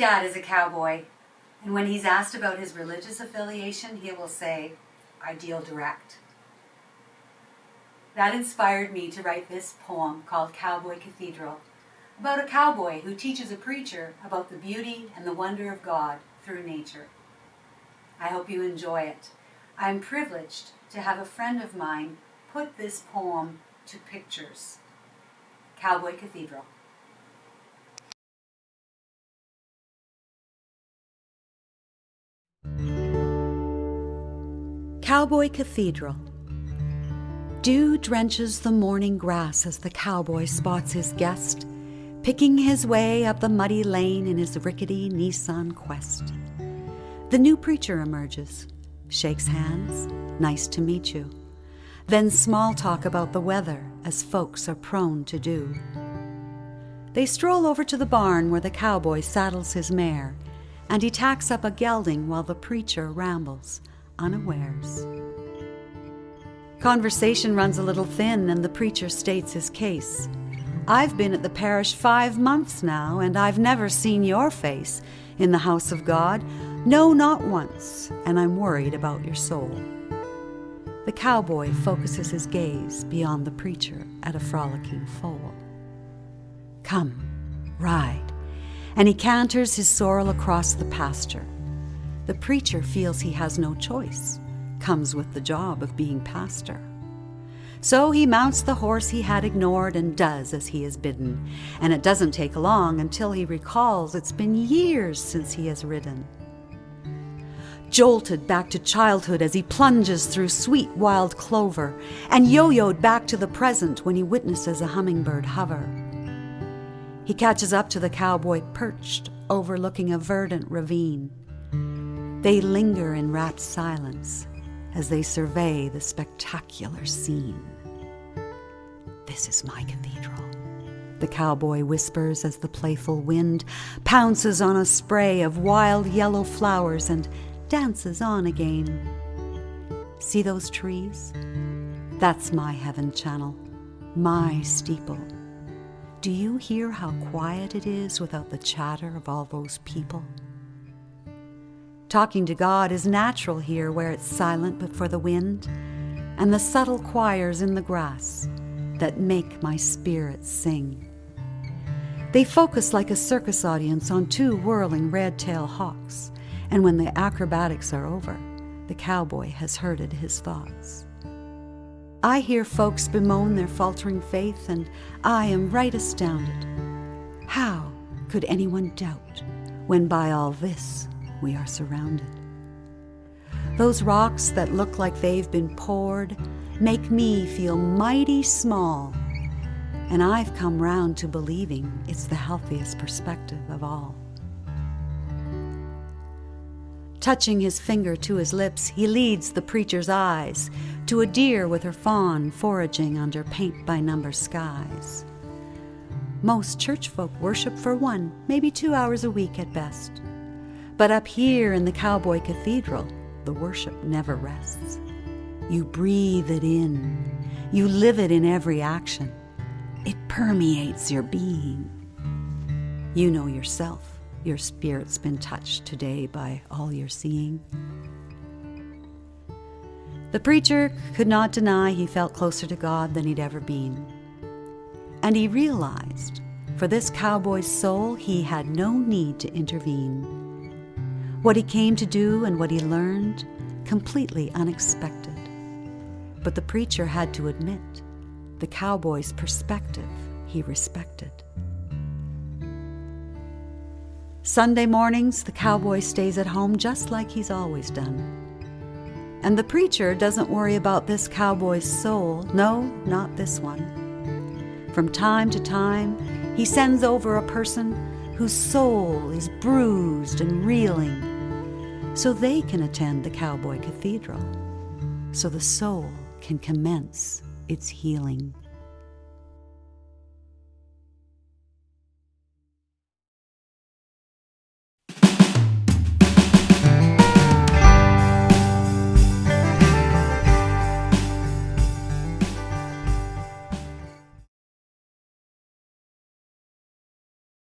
dad is a cowboy, and when he's asked about his religious affiliation, he will say, "I deal direct." That inspired me to write this poem called Cowboy Cathedral, about a cowboy who teaches a preacher about the beauty and the wonder of God through nature. I hope you enjoy it. I'm privileged to have a friend of mine put this poem to pictures. Cowboy Cathedral. Cowboy Cathedral. Dew drenches the morning grass as the cowboy spots his guest, picking his way up the muddy lane in his rickety Nissan Quest. The new preacher emerges, shakes hands, "Nice to meet you." Then small talk about the weather, as folks are prone to do. They stroll over to the barn where the cowboy saddles his mare, and he tacks up a gelding while the preacher rambles, unawares. Conversation runs a little thin, and the preacher states his case. "I've been at the parish 5 months now, and I've never seen your face in the house of God. No, not once, and I'm worried about your soul." The cowboy focuses his gaze beyond the preacher at a frolicking foal. "Come, ride," and he canters his sorrel across the pasture. The preacher feels he has no choice, comes with the job of being pastor. So he mounts the horse he had ignored and does as he is bidden, and it doesn't take long until he recalls it's been years since he has ridden. Jolted back to childhood as he plunges through sweet wild clover, and yo-yoed back to the present when he witnesses a hummingbird hover. He catches up to the cowboy perched, overlooking a verdant ravine. They linger in rapt silence as they survey the spectacular scene. "This is my cathedral," the cowboy whispers as the playful wind pounces on a spray of wild yellow flowers and dances on again. "See those trees? That's my heaven channel, my steeple. Do you hear how quiet it is without the chatter of all those people? Talking to God is natural here where it's silent but for the wind and the subtle choirs in the grass that make my spirit sing. They focus like a circus audience on 2 whirling red-tailed hawks, and when the acrobatics are over, the cowboy has herded his thoughts. I hear folks bemoan their faltering faith, and I am right astounded. How could anyone doubt when by all this we are surrounded? Those rocks that look like they've been poured make me feel mighty small, and I've come round to believing it's the healthiest perspective of all. Touching his finger to his lips, he leads the preacher's eyes to a deer with her fawn foraging under paint-by-number skies. Most church folk worship for 1, maybe 2 hours a week at best. But up here in the Cowboy Cathedral, the worship never rests. You breathe it in. You live it in every action. It permeates your being. You know yourself. Your spirit's been touched today by all you're seeing. The preacher could not deny he felt closer to God than he'd ever been. And he realized, for this cowboy's soul, he had no need to intervene. What he came to do and what he learned, completely unexpected. But the preacher had to admit, the cowboy's perspective he respected. Sunday mornings, the cowboy stays at home just like he's always done. And the preacher doesn't worry about this cowboy's soul. No, not this one. From time to time, he sends over a person whose soul is bruised and reeling, so they can attend the Cowboy Cathedral, so the soul can commence its healing.